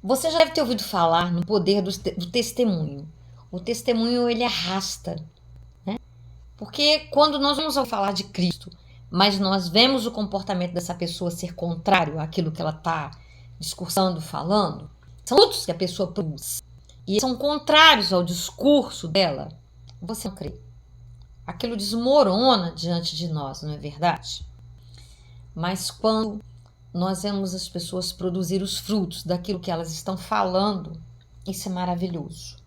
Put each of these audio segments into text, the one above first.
Você já deve ter ouvido falar no poder do testemunho. O testemunho, ele arrasta, né? Porque quando nós vamos falar de Cristo, mas nós vemos o comportamento dessa pessoa ser contrário àquilo que ela está discursando, falando, são frutos que a pessoa produz e são contrários ao discurso dela, você não crê. Aquilo desmorona diante de nós, não é verdade? Mas quando nós vemos as pessoas produzir os frutos daquilo que elas estão falando, isso é maravilhoso.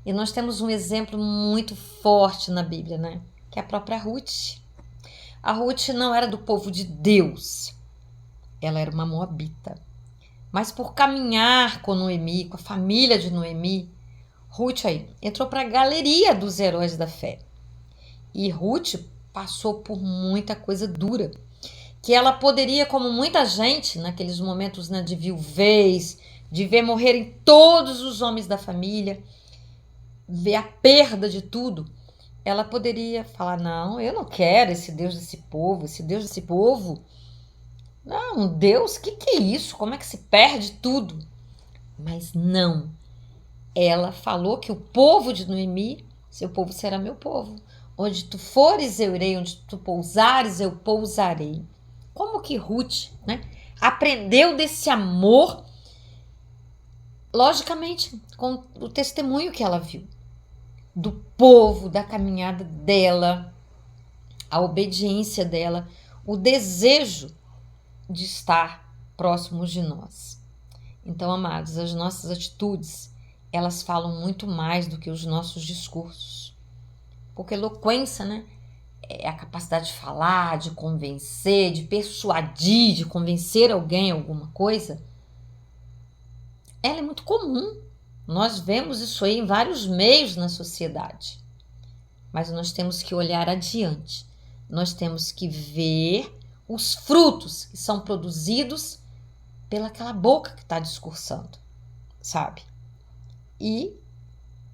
E nós temos um exemplo muito forte na Bíblia, né? Que é a própria Ruth. A Ruth não era do povo de Deus, ela era uma moabita. Mas por caminhar com Noemi, com a família de Noemi, Ruth aí entrou para a galeria dos heróis da fé. E Ruth passou por muita coisa dura, que ela poderia, como muita gente, naqueles momentos, né, de viuvez, de ver morrerem todos os homens da família, ver a perda de tudo, ela poderia falar, não, eu não quero esse Deus desse povo. Não, Deus, que é isso? Como é que se perde tudo? Mas não. Ela falou que o povo de Noemi, seu povo será meu povo. Onde tu fores, eu irei. Onde tu pousares, eu pousarei. Como que Ruth, né, aprendeu desse amor? Logicamente, com o testemunho que ela viu. Do povo, da caminhada dela, a obediência dela, o desejo de estar próximos de nós. Então, amados, as nossas atitudes, elas falam muito mais do que os nossos discursos. Porque eloquência, né, é a capacidade de falar, de convencer, de persuadir, de convencer alguém alguma coisa. Ela é muito comum. Nós vemos isso aí em vários meios na sociedade. Mas nós temos que olhar adiante. Nós temos que ver os frutos que são produzidos pelaquela boca que está discursando, sabe? E,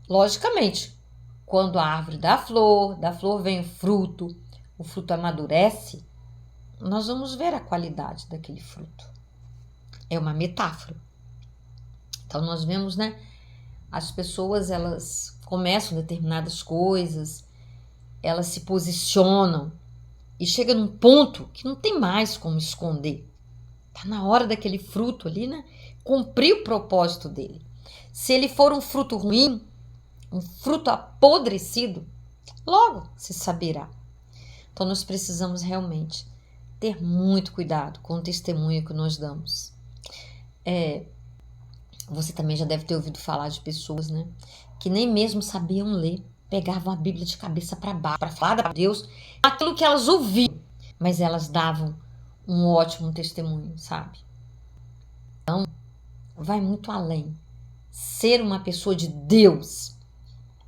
logicamente, quando a árvore dá flor vem o fruto amadurece, nós vamos ver a qualidade daquele fruto. É uma metáfora. Então, nós vemos, né? As pessoas, elas começam determinadas coisas, elas se posicionam e chega num ponto que não tem mais como esconder. Tá na hora daquele fruto ali, né? Cumprir o propósito dele. Se ele for um fruto ruim, um fruto apodrecido, logo se saberá. Então nós precisamos realmente ter muito cuidado com o testemunho que nós damos. Você também já deve ter ouvido falar de pessoas, né, que nem mesmo sabiam ler, pegavam a Bíblia de cabeça para baixo para falar de Deus, aquilo que elas ouviam, mas elas davam um ótimo testemunho, sabe? Então, vai muito além. Ser uma pessoa de Deus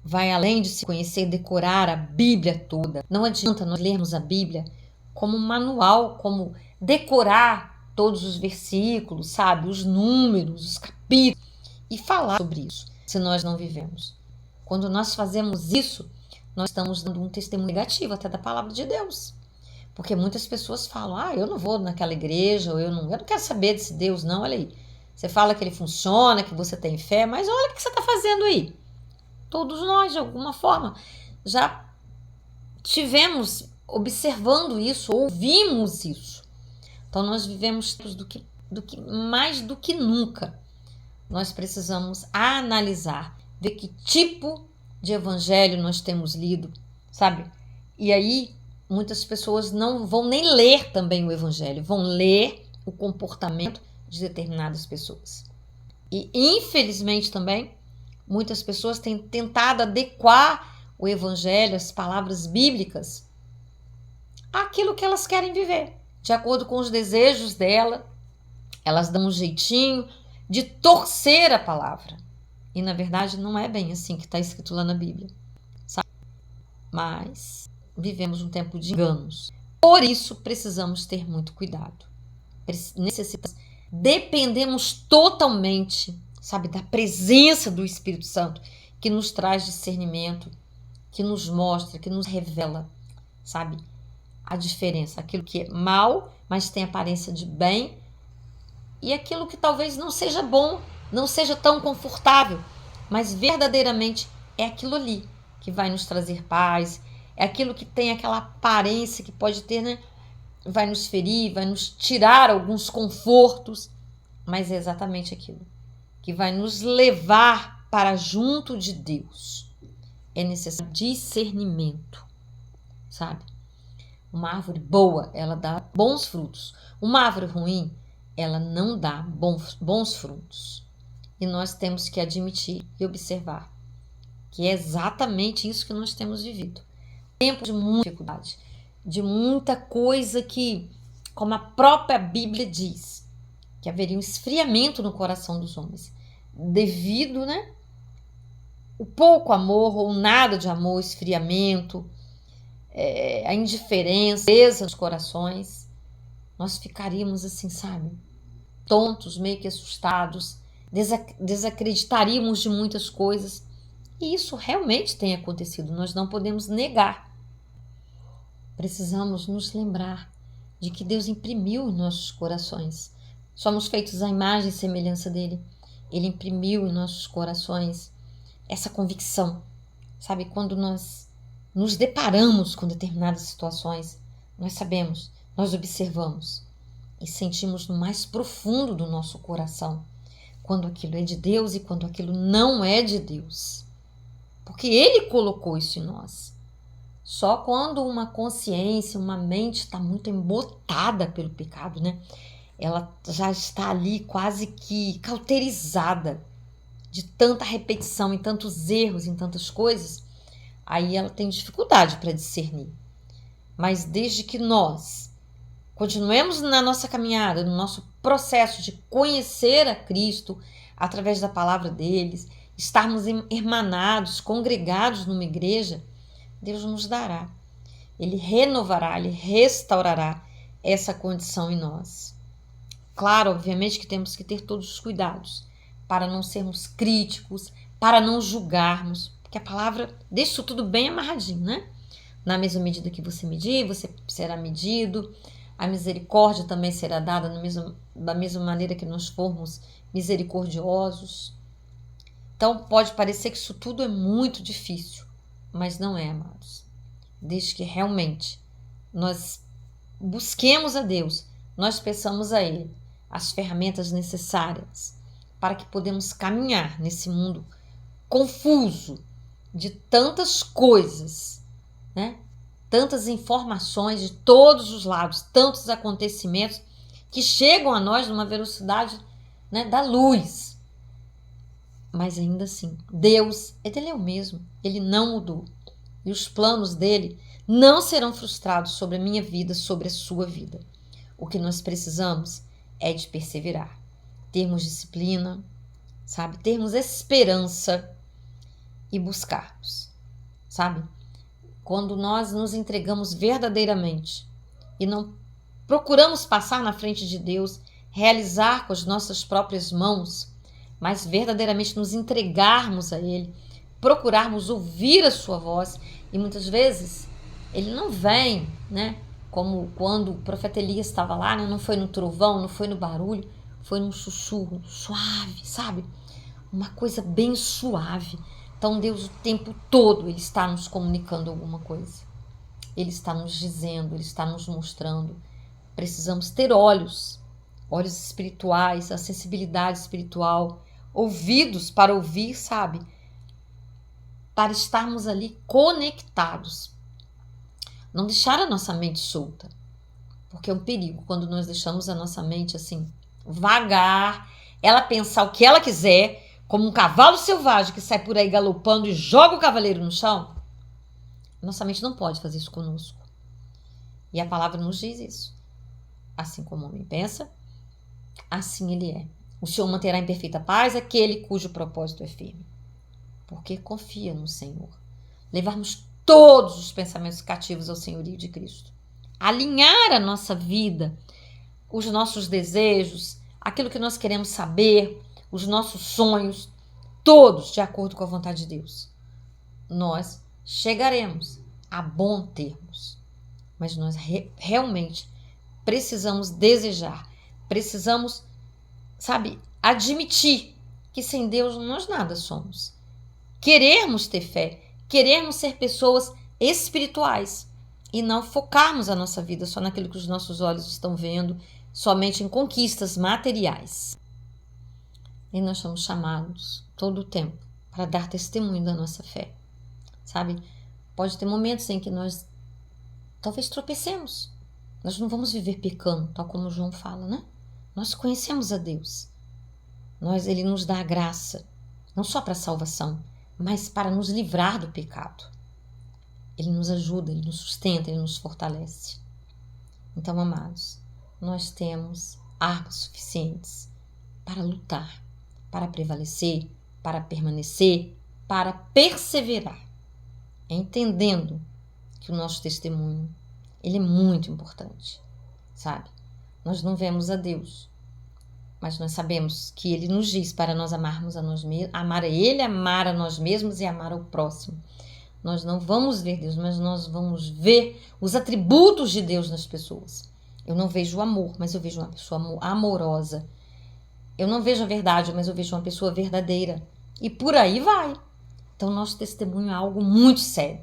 vai além de se conhecer, decorar a Bíblia toda. Não adianta nós lermos a Bíblia como um manual, como decorar todos os versículos, sabe? Os números, os capítulos, e falar sobre isso, se nós não vivemos. Quando nós fazemos isso, nós estamos dando um testemunho negativo até da palavra de Deus. Porque muitas pessoas falam, eu não vou naquela igreja, ou eu não quero saber desse Deus, não, olha aí. Você fala que ele funciona, que você tem fé, mas olha o que você está fazendo aí. Todos nós, de alguma forma, já tivemos observando isso, ouvimos isso. Então, nós vivemos mais do que nunca. Nós precisamos analisar, ver que tipo de evangelho nós temos lido, sabe? E aí, muitas pessoas não vão nem ler também o evangelho, vão ler o comportamento de determinadas pessoas. E, infelizmente, também, muitas pessoas têm tentado adequar o evangelho, as palavras bíblicas, àquilo que elas querem viver. De acordo com os desejos dela, elas dão um jeitinho de torcer a palavra. E, na verdade, não é bem assim que está escrito lá na Bíblia, sabe? Mas vivemos um tempo de enganos. Por isso, precisamos ter muito cuidado. Dependemos totalmente, sabe, da presença do Espírito Santo, que nos traz discernimento, que nos mostra, que nos revela, sabe, a diferença. Aquilo que é mal, mas tem aparência de bem, e aquilo que talvez não seja bom, não seja tão confortável, mas verdadeiramente é aquilo ali que vai nos trazer paz, é aquilo que tem aquela aparência que pode ter, né? Vai nos ferir, vai nos tirar alguns confortos, mas é exatamente aquilo que vai nos levar para junto de Deus. É necessário discernimento, sabe? Uma árvore boa, ela dá bons frutos. Uma árvore ruim, ela não dá bons frutos. E nós temos que admitir e observar que é exatamente isso que nós temos vivido. Tempo de muita dificuldade, de muita coisa que, como a própria Bíblia diz, que haveria um esfriamento no coração dos homens, devido, né, o pouco amor ou nada de amor, esfriamento, a indiferença nos corações, nós ficaríamos assim, sabe, tontos, meio que assustados, desacreditaríamos de muitas coisas. E isso realmente tem acontecido, nós não podemos negar. Precisamos nos lembrar de que Deus imprimiu em nossos corações. Somos feitos à imagem e semelhança dele. Ele imprimiu em nossos corações essa convicção. Sabe, quando nós nos deparamos com determinadas situações, nós sabemos, nós observamos e sentimos no mais profundo do nosso coração quando aquilo é de Deus e quando aquilo não é de Deus. Porque Ele colocou isso em nós. Só quando uma consciência, uma mente está muito embotada pelo pecado, né? Ela já está ali quase que cauterizada de tanta repetição, em tantos erros, em tantas coisas, aí ela tem dificuldade para discernir. Mas desde que nós continuemos na nossa caminhada, no nosso processo de conhecer a Cristo através da palavra deles, estarmos irmanados, congregados numa igreja, Deus nos dará. Ele renovará, Ele restaurará essa condição em nós. Claro, obviamente que temos que ter todos os cuidados para não sermos críticos, para não julgarmos, porque a palavra deixa isso tudo bem amarradinho, né? Na mesma medida que você medir, você será medido. A misericórdia também será dada da mesma maneira que nós formos misericordiosos. Então, pode parecer que isso tudo é muito difícil, mas não é, amados. Desde que realmente nós busquemos a Deus, nós peçamos a Ele as ferramentas necessárias para que podemos caminhar nesse mundo confuso de tantas coisas, né? Tantas informações de todos os lados, tantos acontecimentos que chegam a nós numa velocidade, né, da luz. Mas ainda assim, Deus, Ele é o mesmo, Ele não mudou. E os planos dele não serão frustrados sobre a minha vida, sobre a sua vida. O que nós precisamos é de perseverar, termos disciplina, sabe? Termos esperança e buscarmos, sabe? Quando nós nos entregamos verdadeiramente e não procuramos passar na frente de Deus, realizar com as nossas próprias mãos, mas verdadeiramente nos entregarmos a Ele, procurarmos ouvir a sua voz, e muitas vezes Ele não vem, né? Como quando o profeta Elias estava lá, né? Não foi no trovão, não foi no barulho, foi num sussurro suave, sabe? Uma coisa bem suave. Então Deus o tempo todo Ele está nos comunicando alguma coisa. Ele está nos dizendo, Ele está nos mostrando. Precisamos ter olhos espirituais, a sensibilidade espiritual, ouvidos para ouvir, sabe? Para estarmos ali conectados. Não deixar a nossa mente solta. Porque é um perigo quando nós deixamos a nossa mente assim, vagar, ela pensar o que ela quiser, como um cavalo selvagem que sai por aí galopando e joga o cavaleiro no chão. Nossa mente não pode fazer isso conosco. E a palavra nos diz isso. Assim como o homem pensa, assim ele é. O Senhor manterá em perfeita paz aquele cujo propósito é firme. Porque confia no Senhor. Levarmos todos os pensamentos cativos ao senhorio de Cristo. Alinhar a nossa vida, os nossos desejos, aquilo que nós queremos saber, os nossos sonhos, todos de acordo com a vontade de Deus. Nós chegaremos a bom termos. Mas nós realmente precisamos desejar, precisamos sabe, admitir que sem Deus nós nada somos. Querermos ter fé, querermos ser pessoas espirituais e não focarmos a nossa vida só naquilo que os nossos olhos estão vendo, somente em conquistas materiais. E nós somos chamados todo o tempo para dar testemunho da nossa fé, sabe? Pode ter momentos em que nós talvez tropecemos. Nós não vamos viver pecando, tal como João fala, né? Nós conhecemos a Deus. Ele nos dá a graça, não só para a salvação, mas para nos livrar do pecado. Ele nos ajuda, Ele nos sustenta, Ele nos fortalece. Então, amados, nós temos armas suficientes para lutar, para prevalecer, para permanecer, para perseverar, entendendo que o nosso testemunho, ele é muito importante, sabe? Nós não vemos a Deus, mas nós sabemos que Ele nos diz para nós amarmos a nós mesmos, amar a Ele, amar a nós mesmos e amar ao próximo. Nós não vamos ver Deus, mas nós vamos ver os atributos de Deus nas pessoas. Eu não vejo o amor, mas eu vejo uma pessoa amorosa. Eu não vejo a verdade, mas eu vejo uma pessoa verdadeira. E por aí vai. Então, nosso testemunho é algo muito sério,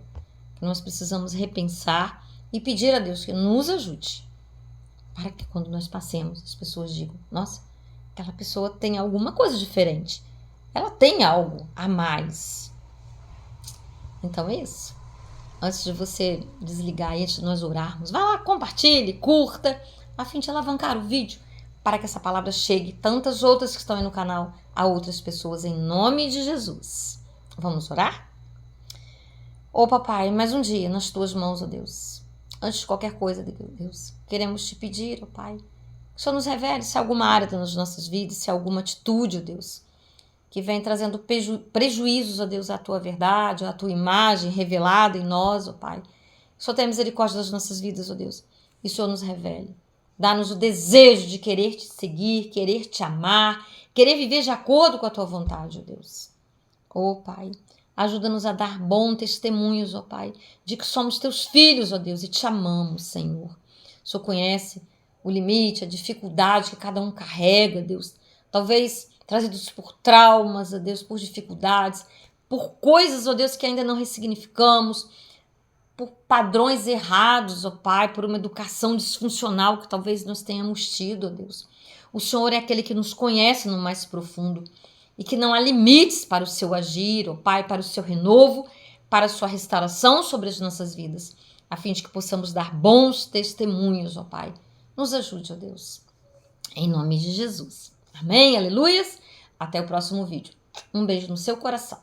que nós precisamos repensar e pedir a Deus que nos ajude, para que quando nós passemos, as pessoas digam, nossa, aquela pessoa tem alguma coisa diferente. Ela tem algo a mais. Então é isso. Antes de você desligar e antes de nós orarmos, vá lá, compartilhe, curta, a fim de alavancar o vídeo, para que essa palavra chegue, tantas outras que estão aí no canal, a outras pessoas, em nome de Jesus. Vamos orar? Ô papai, mais um dia nas tuas mãos, ó Deus. Antes de qualquer coisa, Deus, queremos te pedir, ó Pai, que o Senhor nos revele se há alguma área das nossas vidas, se há alguma atitude, ó Deus, que vem trazendo prejuízos, ó Deus, à tua verdade, à tua imagem revelada em nós, ó Pai. Que o Senhor tenha misericórdia das nossas vidas, ó Deus, e o Senhor nos revele. Dá-nos o desejo de querer te seguir, querer te amar, querer viver de acordo com a tua vontade, ó Deus. Ó Pai, ajuda-nos a dar bons testemunhos, ó Pai, de que somos teus filhos, ó Deus, e te amamos, Senhor. O Senhor conhece o limite, a dificuldade que cada um carrega, Deus. Talvez trazidos por traumas, ó Deus, por dificuldades, por coisas, ó Deus, que ainda não ressignificamos, por padrões errados, ó Pai, por uma educação disfuncional que talvez nós tenhamos tido, ó Deus. O Senhor é aquele que nos conhece no mais profundo e que não há limites para o seu agir, ó Pai, para o seu renovo, para a sua restauração sobre as nossas vidas, a fim de que possamos dar bons testemunhos, ó Pai. Nos ajude, ó Deus. Em nome de Jesus. Amém, aleluias. Até o próximo vídeo. Um beijo no seu coração.